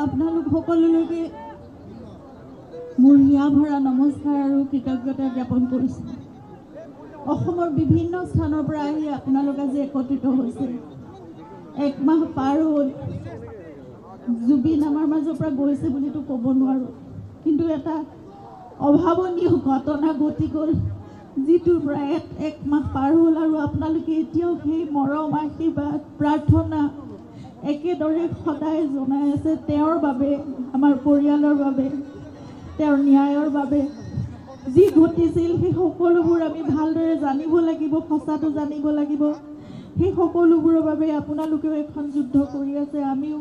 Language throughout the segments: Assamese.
আপোনালোক সকলোলৈকে মোৰ হিয়া ভৰা নমস্কাৰ আৰু কৃতজ্ঞতা জ্ঞাপন কৰিছোঁ। অসমৰ বিভিন্ন স্থানৰ পৰা আহি আপোনালোক আজি একত্ৰিত হৈছে। এক মাহ পাৰ হ'ল, জুবিন আমাৰ মাজৰ পৰা গৈছে বুলিতো ক'ব নোৱাৰোঁ, কিন্তু এটা অভাৱনীয় ঘটনা ঘটি গ'ল, যিটোৰ পৰা এক মাহ পাৰ হ'ল আৰু আপোনালোকে এতিয়াও সেই মৰম আশীৰ্বাদ প্ৰাৰ্থনা একেদৰে সদায় জনাই আছে তেওঁৰ বাবে, আমাৰ পৰিয়ালৰ বাবে, তেওঁৰ ন্যায়ৰ বাবে। যি ঘটিছিল সেই সকলোবোৰ আমি ভালদৰে জানিব লাগিব, সঁচাটো জানিব লাগিব। সেই সকলোবোৰৰ বাবে আপোনালোকেও এখন যুদ্ধ কৰি আছে, আমিও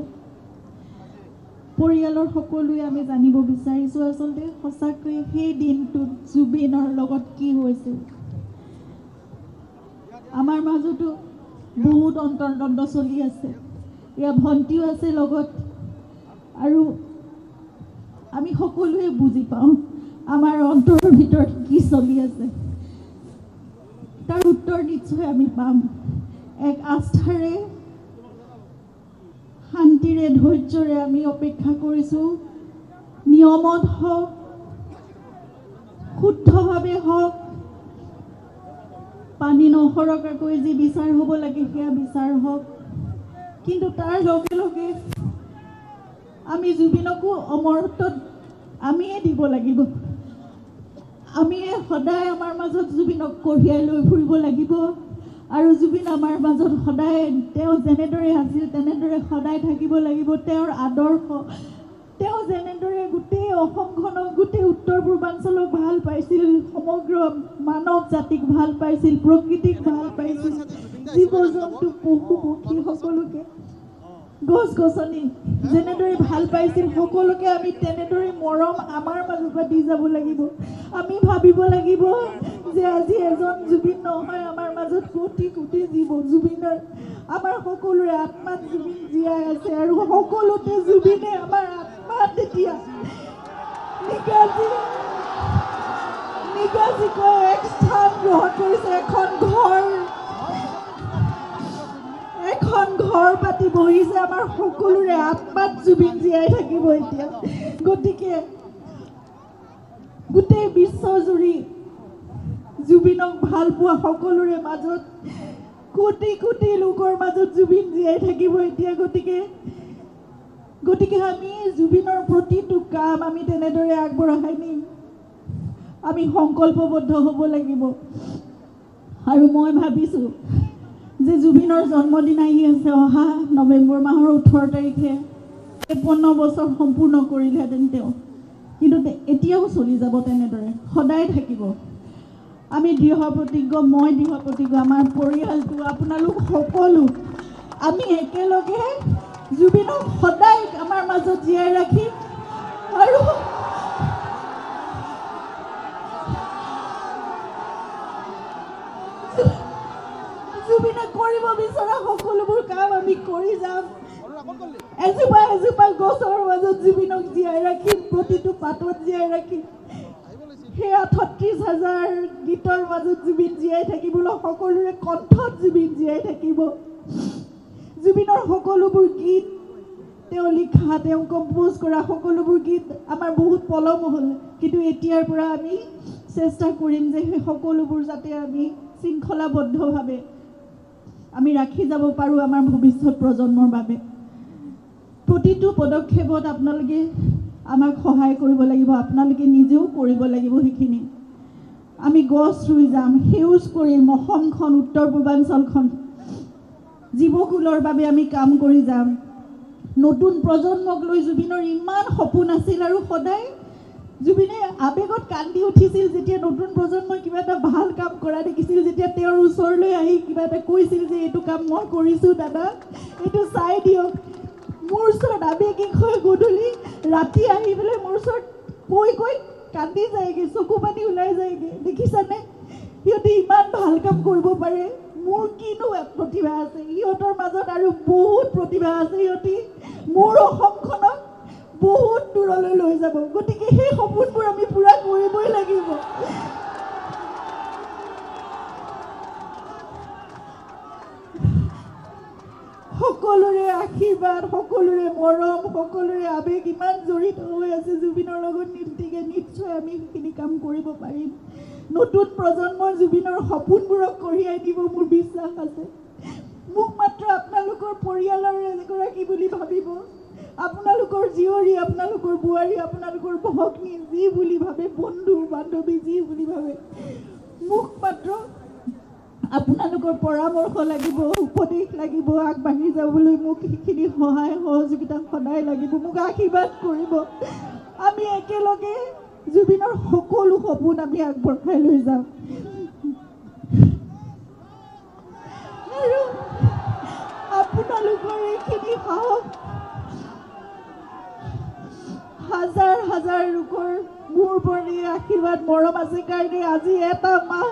পৰিয়ালৰ সকলোৱে আমি জানিব বিচাৰিছোঁ আচলতে সঁচাকৈ সেই দিনটোত জুবিনৰ লগত কি হৈছিল। আমাৰ মাজতো বহুত অন্তৰ্দ্বন্দ্ব চলি আছে, ইয়াৰ ভণ্টিও আছে লগত, আৰু আমি সকলোৱে বুজি পাওঁ আমাৰ অন্তৰৰ ভিতৰত কি চলি আছে। তাৰ উত্তৰ নিশ্চয় আমি পাম। এক আস্থাৰে, শান্তিৰে, ধৈৰ্যৰে আমি অপেক্ষা কৰিছোঁ। নিয়মত হওক, শুদ্ধভাৱে হওক, পানী নসৰকাকৈ যি বিচাৰ হ'ব লাগে সেয়া বিচাৰ হওক, কিন্তু তাৰ লগে লগে আমি জুবিনকো অমৰত্বত আমিয়ে দিব লাগিব। আমিয়ে সদায় আমাৰ মাজত জুবিনক কঢ়িয়াই লৈ ফুৰিব লাগিব, আৰু জুবিন আমাৰ মাজত সদায় তেওঁ যেনেদৰে আছিল তেনেদৰে সদায় থাকিব লাগিব। তেওঁৰ আদৰ্শ, তেওঁ যেনেদৰে গোটেই অসমখনক, গোটেই উত্তৰ পূৰ্বাঞ্চলক ভাল পাইছিল, সমগ্ৰ মানৱ জাতিক ভাল পাইছিল, প্ৰকৃতিক ভাল পাইছিল, জীৱ জন্তু পশু পক্ষী সকলোকে, গছ গছনি যেনেদৰে ভাল পাইছিল, সকলোকে আমি তেনেদৰে মৰম আমাৰ মাজৰ পৰা দি যাব লাগিব। আমি ভাবিব লাগিব যে আজি এজন জুবিন নহয়, আমাৰ মাজত কোটি কোটি জীৱ জুবিনৰ, আমাৰ সকলোৰে আত্মাত জুবিন জীয়াই আছে, আৰু সকলোতে জুবিনে আমাৰ আত্মাত এতিয়া নিগাজিকৈ এক স্থান গ্ৰহণ কৰিছে। এখন ঘৰ পাতি বহিছে, আমাৰ সকলোৰে আত্মাত জুবিন জীয়াই থাকিব এতিয়া। গতিকে গোটেই বিশ্বজুৰি জুবিনক ভাল পোৱা সকলোৰে মাজত, কোটি কোটি লোকৰ মাজত জুবিন জীয়াই থাকিব এতিয়া। গতিকে আমি জুবিনৰ প্ৰতিটো কাম আমি তেনেদৰে আগবঢ়াই নিম। আমি সংকল্পবদ্ধ হ'ব লাগিব। আৰু মই ভাবিছোঁ যে জুবিনৰ জন্মদিন আহি আছে, অহা নৱেম্বৰ মাহৰ 18 তাৰিখে 53 বছৰ সম্পূৰ্ণ কৰিলেহেঁতেন তেওঁ, কিন্তু এতিয়াও চলি যাব তেনেদৰে, সদায় থাকিব। আমি দৃঢ় প্ৰতিজ্ঞ, মই দৃঢ় প্ৰতিজ্ঞ, আমাৰ পৰিয়ালটো, আপোনালোক সকলো, আমি একেলগে জুবিনক সদায় আমাৰ মাজত জীয়াই ৰাখিম। আৰু জুবিনে কৰিব বিচৰা সকলোবোৰ কাম আমি কৰি যাম। এজোপা এজোপা গছৰ মাজত জুবিনক জীয়াই ৰাখিম, প্ৰতিটো পাতত জীয়াই ৰাখিম। সেয়া ৩৬,০০০ গীতৰ মাজত জুবিন জীয়াই থাকিবলৈ, সকলোৰে কণ্ঠত জুবিন জীয়াই থাকিব। জুবিনৰ সকলোবোৰ গীত, তেওঁ লিখা, তেওঁ কম্প'জ কৰা সকলোবোৰ গীত আমাৰ বহুত পলম হ'ল, কিন্তু এতিয়াৰ পৰা আমি চেষ্টা কৰিম যে সেই সকলোবোৰ যাতে আমি শৃংখলাবদ্ধভাৱে আমি ৰাখি যাব পাৰোঁ আমাৰ ভৱিষ্যত প্ৰজন্মৰ বাবে। প্ৰতিটো পদক্ষেপত আপোনালোকে আমাক সহায় কৰিব লাগিব, আপোনালোকে নিজেও কৰিব লাগিব সেইখিনি। আমি গছ ৰুই যাম, সেউজ কৰিম অসমখন, উত্তৰ পূৰ্বাঞ্চলখন, জীৱকুলৰ বাবে আমি কাম কৰি যাম। নতুন প্ৰজন্মক লৈ জুবিনৰ ইমান সপোন আছিল, আৰু সদায় জুবিনে আৱেগত কান্দি উঠিছিল যেতিয়া নতুন প্ৰজন্মই কিবা এটা ভাল কাম কৰা দেখিছিল, যেতিয়া তেওঁৰ ওচৰলৈ আহি কিবা এটা কৈছিল যে এইটো কাম মই কৰিছোঁ দাদা, এইটো চাই দিয়ক। মোৰ ওচৰত আৱেগিক হৈ গধূলি ৰাতি আহি পেলাই মোৰ ওচৰত কৈ কান্দি যায়গৈ, চকু পানী ওলাই যায়গৈ। দেখিছানে, সিহঁতে ইমান ভাল কাম কৰিব পাৰে, মোৰ কিনো প্ৰতিভা আছে, সিহঁতৰ মাজত আৰু বহুত প্ৰতিভা আছে, সিহঁতে মোৰ অসমখনক বহুত দূৰলৈ লৈ যাব। গতিকে সেই সপোনবোৰ আমি পূৰা কৰিবই লাগিব। সকলোৰে আশীৰ্বাদ সকলোৰে মৰম সকলোৰে আবেগ ইমান জড়িত হৈ আছে জুবিনৰ লগত গতিকে নিশ্চয় আমি সেইখিনি কাম কৰিব পাৰিম নতুন প্ৰজন্মৰ জুবিনৰ সপোনবোৰক কঢ়িয়াই দিব মোৰ বিশ্বাস আছে মোক মাত্ৰ আপোনালোকৰ পৰিয়ালৰ এগৰাকী বুলি ভাবিব আপোনালোকৰ জীয়ৰী আপোনালোকৰ বোৱাৰী আপোনালোকৰ ভগ্নী যি বুলি ভাবে বন্ধু বান্ধৱী যি বুলি ভাবে মোক মাত্ৰ আপোনালোকৰ পৰামৰ্শ লাগিব উপদেশ লাগিব আগবাঢ়ি যাবলৈ মোক সেইখিনি সহায় সহযোগিতা সদায় লাগিব মোক আশীৰ্বাদ কৰিব আমি একেলগে জুবিনৰ সকলো সপোন আমি আগবঢ়াই লৈ যাম আৰু আপোনালোকৰ এইখিনি সাহস হাজাৰ হাজাৰ লোকৰ মোৰ পৰি আশীৰ্বাদ মৰম আছে কাৰণে আজি এটা মাহ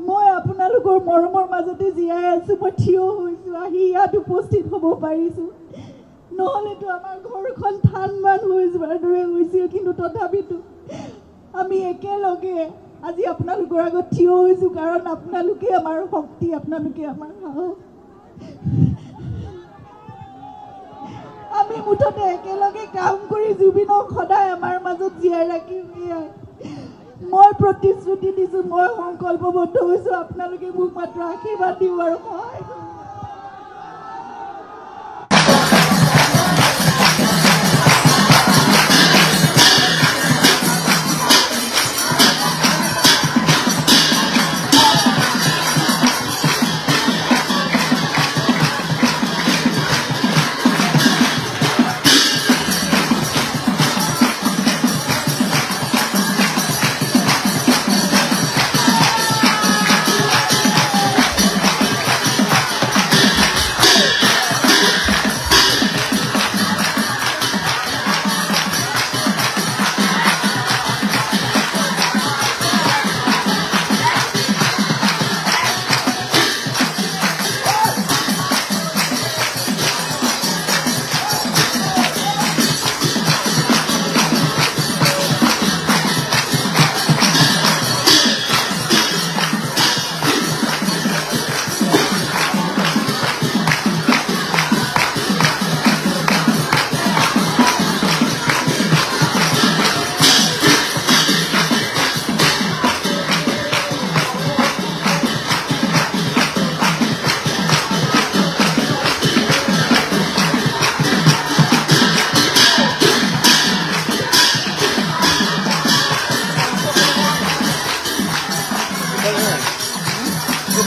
মই আপোনালোকৰ মৰমৰ মাজতে জীয়াই আছো মই থিয় হৈছোঁ আহি ইয়াত উপস্থিত হ'ব পাৰিছোঁ নহ'লেতো আমাৰ ঘৰখন থান মান হৈ যোৱাৰ দৰে হৈছিল কিন্তু তথাপিতো আমি একেলগে আজি আপোনালোকৰ আগত থিয় হৈছোঁ কাৰণ আপোনালোকে আমাৰ শক্তি আপোনালোকে আমাৰ সাহস আমি মুঠতে একেলগে কাম কৰি জুবিনক সদায় আমাৰ মাজত জীয়াই ৰাখিম মই প্ৰতিশ্ৰুতি দিছোঁ মই সংকল্পবদ্ধ হৈছোঁ আপোনালোকে মোক মাত্ৰ আশীৰ্বাদ দিব আৰু সহায়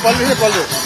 Paldo. Paldo.